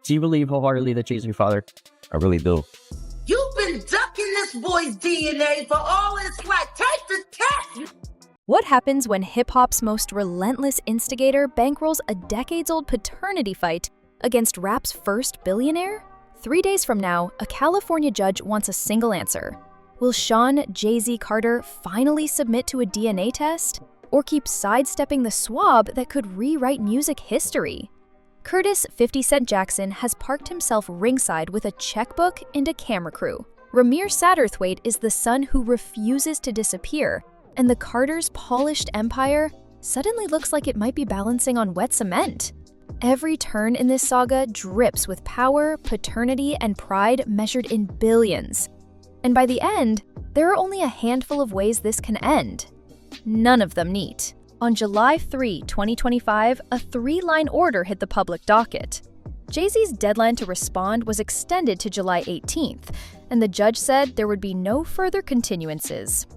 Do you believe wholeheartedly that she's your father? I really do. You've been ducking this boy's DNA for all its life. Take the test! What happens when hip-hop's most relentless instigator bankrolls a decades-old paternity fight against rap's first billionaire? 3 days from now, a California judge wants a single answer. Will Shawn Jay-Z Carter finally submit to a DNA test? Or keep sidestepping the swab that could rewrite music history? Curtis 50 Cent Jackson has parked himself ringside with a checkbook and a camera crew. Ramir Satterthwaite is the son who refuses to disappear, and the Carters' polished empire suddenly looks like it might be balancing on wet cement. Every turn in this saga drips with power, paternity, and pride measured in billions. And by the end, there are only a handful of ways this can end. None of them neat. On July 3, 2025, a 3-line order hit the public docket. Jay-Z's deadline to respond was extended to July 18th, and the judge said there would be no further continuances.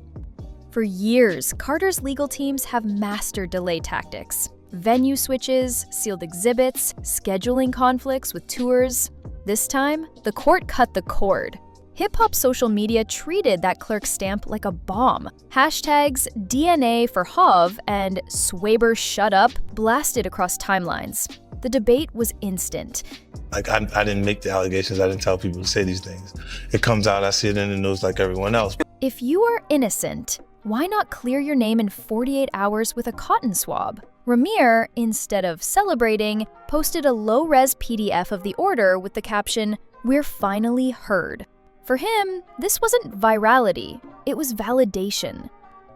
For years, Carter's legal teams have mastered delay tactics. Venue switches, sealed exhibits, scheduling conflicts with tours. This time, the court cut the cord. Hip-hop social media treated that clerk's stamp like a bomb. Hashtags DNA for Hov and Swaber shut up blasted across timelines. The debate was instant. I didn't make the allegations. I didn't tell people to say these things. It comes out, I see it in the news like everyone else. If you are innocent, why not clear your name in 48 hours with a cotton swab? Ramir, instead of celebrating, posted a low-res PDF of the order with the caption, "We're finally heard." For him, this wasn't virality, it was validation.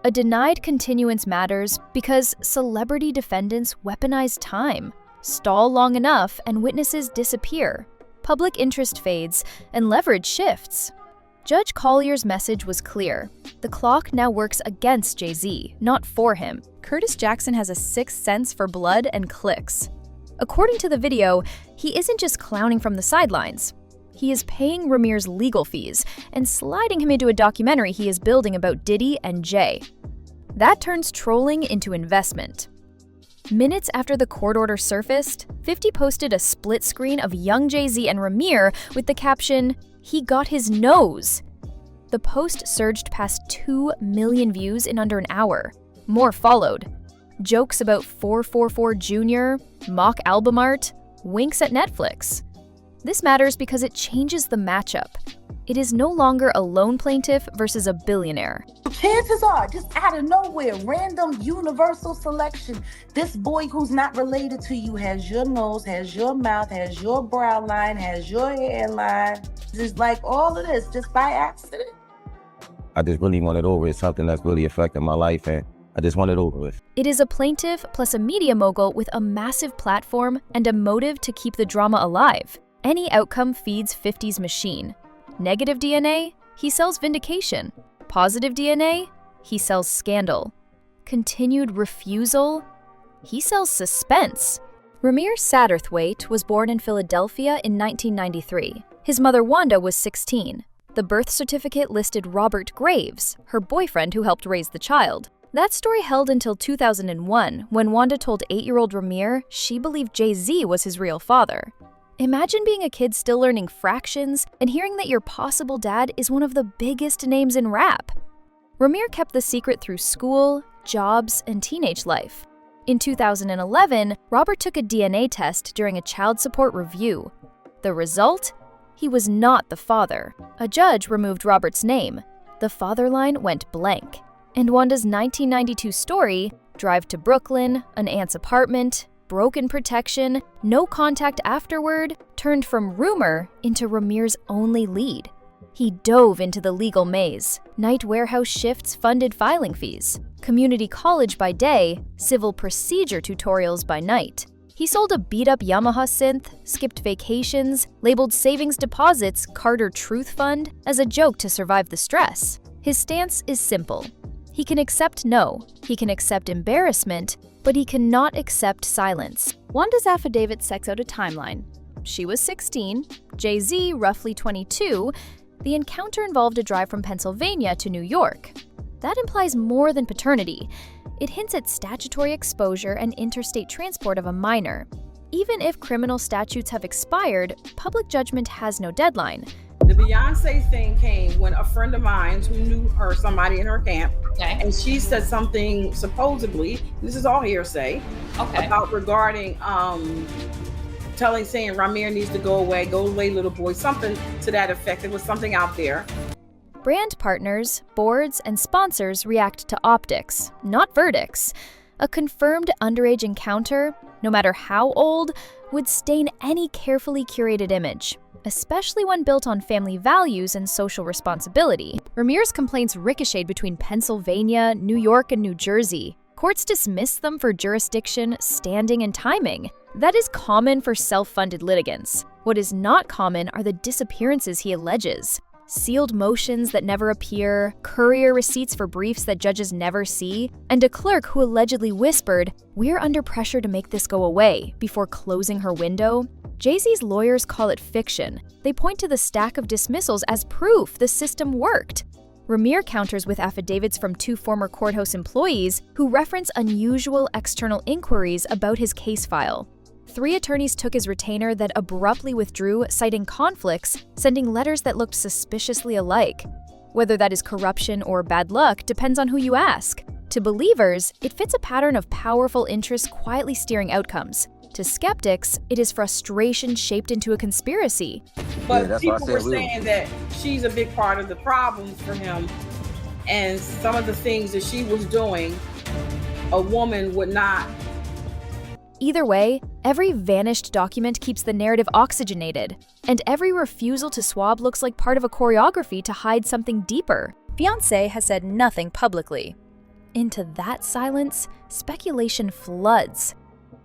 A denied continuance matters because celebrity defendants weaponize time, stall long enough, and witnesses disappear. Public interest fades, and leverage shifts. Judge Collier's message was clear. The clock now works against Jay-Z, not for him. Curtis Jackson has a sixth sense for blood and clicks. According to the video, he isn't just clowning from the sidelines. He is paying Ramir's legal fees and sliding him into a documentary he is building about Diddy and Jay. That turns trolling into investment. Minutes after the court order surfaced, 50 posted a split screen of young Jay-Z and Ramir with the caption, "He got his nose." The post surged past 2 million views in under an hour. More followed. Jokes about 444 Jr., mock album art, winks at Netflix. This matters because it changes the matchup. It is no longer a lone plaintiff versus a billionaire. Chances are, just out of nowhere, random universal selection, this boy who's not related to you has your nose, has your mouth, has your brow line, has your hairline. It's like all of this just by accident. I just really want it over. It's something that's really affecting my life, and I just want it over with. It is a plaintiff plus a media mogul with a massive platform and a motive to keep the drama alive. Any outcome feeds 50's machine. Negative DNA? He sells vindication. Positive DNA? He sells scandal. Continued refusal? He sells suspense. Ramir Satterthwaite was born in Philadelphia in 1993. His mother Wanda was 16. The birth certificate listed Robert Graves, her boyfriend who helped raise the child. That story held until 2001, when Wanda told 8-year-old Ramir she believed Jay-Z was his real father. Imagine being a kid still learning fractions and hearing that your possible dad is one of the biggest names in rap. Ramir kept the secret through school, jobs, and teenage life. In 2011, Robert took a DNA test during a child support review. The result? He was not the father. A judge removed Robert's name. The father line went blank. And Wanda's 1992 story, drive to Brooklyn, an aunt's apartment, broken protection, no contact afterward, turned from rumor into Ramir's only lead. He dove into the legal maze. Night warehouse shifts funded filing fees. Community college by day, civil procedure tutorials by night. He sold a beat-up Yamaha synth, skipped vacations, labeled savings deposits Carter Truth Fund as a joke to survive the stress. His stance is simple. He can accept no, he can accept embarrassment, but he cannot accept silence. Wanda's affidavit sets out a timeline. She was 16, Jay-Z roughly 22. The encounter involved a drive from Pennsylvania to New York. That implies more than paternity. It hints at statutory exposure and interstate transport of a minor. Even if criminal statutes have expired, public judgment has no deadline. The Beyonce thing came when a friend of mine who knew her, somebody in her camp, and she said something supposedly, this is all hearsay, about regarding saying Ramir needs to go away little boy, something to that effect. There was something out there. Brand partners, boards, and sponsors react to optics, not verdicts. A confirmed underage encounter, no matter how old, would stain any carefully curated image, especially one built on family values and social responsibility. Ramir's complaints ricocheted between Pennsylvania, New York, and New Jersey. Courts dismissed them for jurisdiction, standing, and timing. That is common for self-funded litigants. What is not common are the disappearances he alleges. Sealed motions that never appear, courier receipts for briefs that judges never see, and a clerk who allegedly whispered, "We're under pressure to make this go away," before closing her window. Jay-Z's lawyers call it fiction. They point to the stack of dismissals as proof the system worked. Ramir counters with affidavits from 2 former courthouse employees who reference unusual external inquiries about his case file. 3 attorneys took his retainer that abruptly withdrew, citing conflicts, sending letters that looked suspiciously alike. Whether that is corruption or bad luck depends on who you ask. To believers, it fits a pattern of powerful interests quietly steering outcomes. To skeptics, it is frustration shaped into a conspiracy. But people were saying that she's a big part of the problem for him, and some of the things that she was doing, a woman would not. Either way, every vanished document keeps the narrative oxygenated, and every refusal to swab looks like part of a choreography to hide something deeper. Beyoncé has said nothing publicly. Into that silence, speculation floods.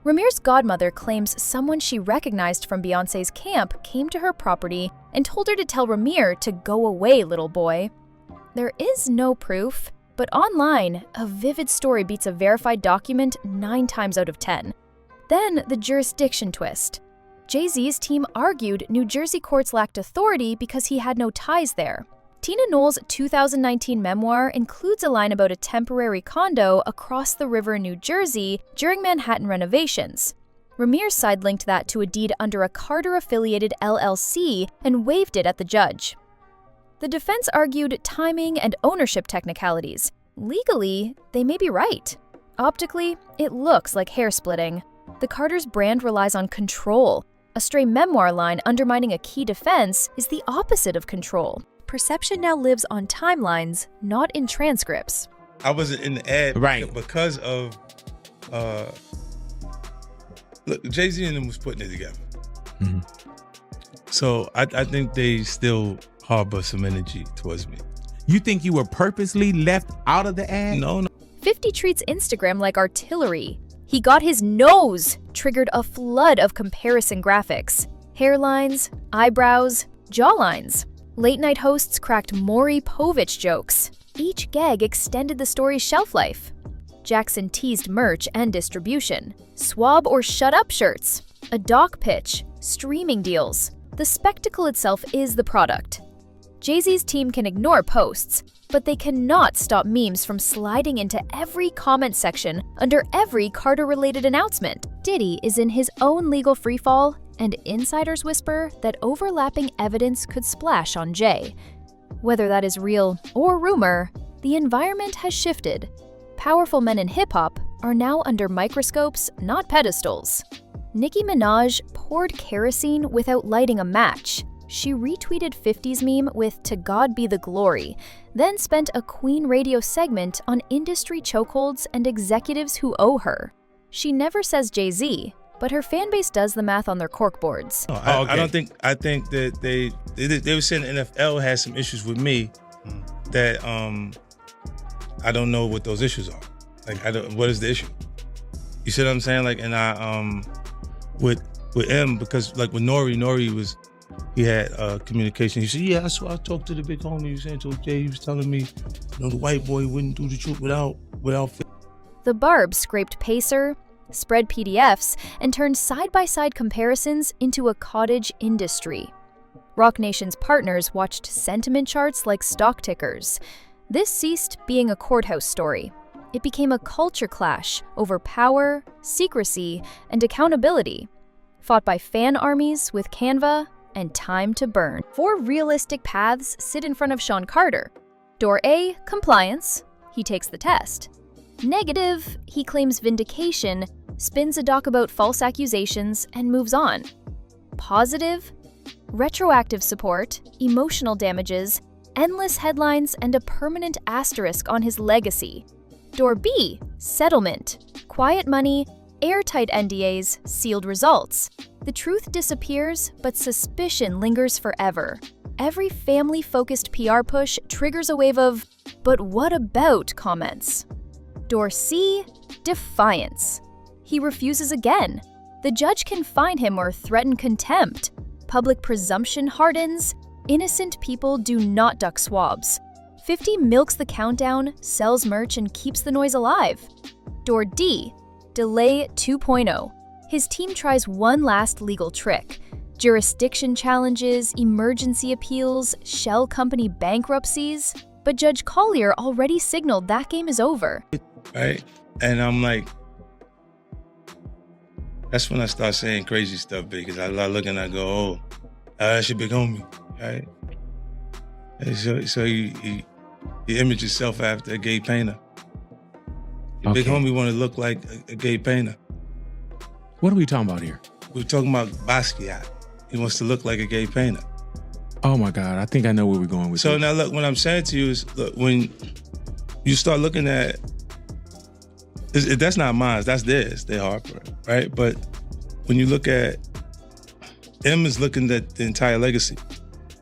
Ramir's godmother claims someone she recognized from Beyoncé's camp came to her property and told her to tell Ramir to go away, little boy. There is no proof, but online, a vivid story beats a verified document 9 times out of 10. Then the jurisdiction twist. Jay-Z's team argued New Jersey courts lacked authority because he had no ties there. Tina Knowles' 2019 memoir includes a line about a temporary condo across the river in New Jersey during Manhattan renovations. Ramir's side linked that to a deed under a Carter-affiliated LLC and waived it at the judge. The defense argued timing and ownership technicalities. Legally, they may be right. Optically, it looks like hair splitting. The Carter's brand relies on control. A stray memoir line undermining a key defense is the opposite of control. Perception now lives on timelines, not in transcripts. I wasn't in the ad because of look, Jay-Z and them was putting it together. Mm-hmm. So I think they still harbor some energy towards me. You think you were purposely left out of the ad? No. 50 treats Instagram like artillery. He got his nose, triggered a flood of comparison graphics. Hairlines, eyebrows, jawlines. Late-night hosts cracked Maury Povich jokes. Each gag extended the story's shelf life. Jackson teased merch and distribution. Swab or shut up shirts. A doc pitch. Streaming deals. The spectacle itself is the product. Jay-Z's team can ignore posts, but they cannot stop memes from sliding into every comment section under every Carter-related announcement. Diddy is in his own legal freefall, and insiders whisper that overlapping evidence could splash on Jay. Whether that is real or rumor, the environment has shifted. Powerful men in hip-hop are now under microscopes, not pedestals. Nicki Minaj poured kerosene without lighting a match. She retweeted 50s meme with "To God be the glory," then spent a Queen radio segment on industry chokeholds and executives who owe her. She never says Jay-Z, but her fanbase does the math on their corkboards. I think that they were saying the NFL has some issues with me that I don't know what those issues are. Like, what is the issue? You see what I'm saying? Like, and I with M, because like with Nori he had communication. He said, "Yeah, I talked to the big homie. He was saying to Jay, he was telling me, the white boy wouldn't do the truth without." The Barb scraped Pacer, spread PDFs, and turned side-by-side comparisons into a cottage industry. Rock Nation's partners watched sentiment charts like stock tickers. This ceased being a courthouse story. It became a culture clash over power, secrecy, and accountability. fought by fan armies with Canva and time to burn. 4 realistic paths sit in front of Shawn Carter. Door A, compliance. He takes the test. Negative, he claims vindication, spins a doc about false accusations, and moves on. Positive, retroactive support, emotional damages, endless headlines, and a permanent asterisk on his legacy. Door B, settlement. Quiet money, airtight NDAs, sealed results. The truth disappears, but suspicion lingers forever. Every family-focused PR push triggers a wave of, "But what about?" comments. Door C, defiance. He refuses again. The judge can fine him or threaten contempt. Public presumption hardens. Innocent people do not duck swabs. 50 milks the countdown, sells merch, and keeps the noise alive. Door D, delay 2.0. His team tries one last legal trick. Jurisdiction challenges, emergency appeals, shell company bankruptcies. But Judge Collier already signaled that game is over. Right? And I'm like, that's when I start saying crazy stuff, because I look and I go, oh, that's your big homie, right? And so you image yourself after a gay painter. Your big homie want to look like a gay painter. What are we talking about here? We're talking about Basquiat. He wants to look like a gay painter. Oh my God, I think I know where we're going with So this. now look, what I'm saying to you is, look, when you start looking at, that's not mine, that's theirs, their Harper, right? But when you look at, M is looking at the entire legacy.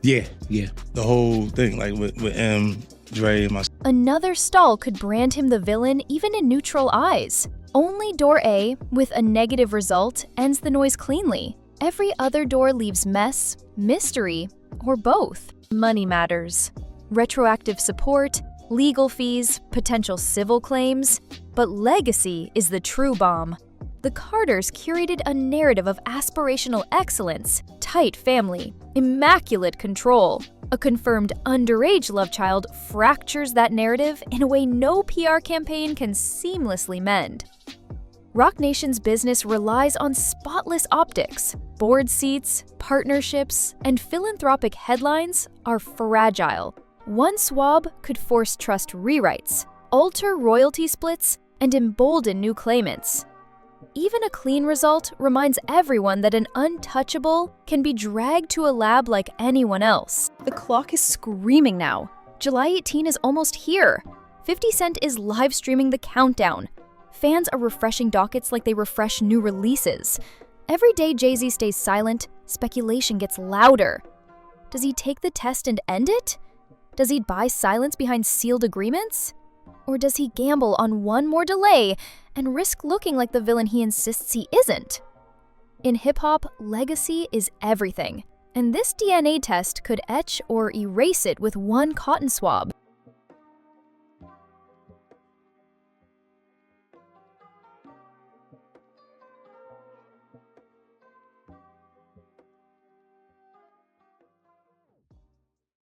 Yeah. The whole thing, like with M, Dre, and myself. Another stall could brand him the villain even in neutral eyes. Only Door A, with a negative result, ends the noise cleanly. Every other door leaves mess, mystery, or both. Money matters. Retroactive support, legal fees, potential civil claims. But legacy is the true bomb. The Carters curated a narrative of aspirational excellence, tight family, immaculate control. A confirmed underage love child fractures that narrative in a way no PR campaign can seamlessly mend. Roc Nation's business relies on spotless optics. Board seats, partnerships, and philanthropic headlines are fragile. One swab could force trust rewrites, alter royalty splits, and embolden new claimants. Even a clean result reminds everyone that an untouchable can be dragged to a lab like anyone else. The clock is screaming now. July 18 is almost here. 50 Cent is live streaming the countdown. Fans are refreshing dockets like they refresh new releases. Every day Jay-Z stays silent, speculation gets louder. Does he take the test and end it? Does he buy silence behind sealed agreements? Or does he gamble on one more delay and risk looking like the villain he insists he isn't? In hip-hop, legacy is everything, and this DNA test could etch or erase it with one cotton swab.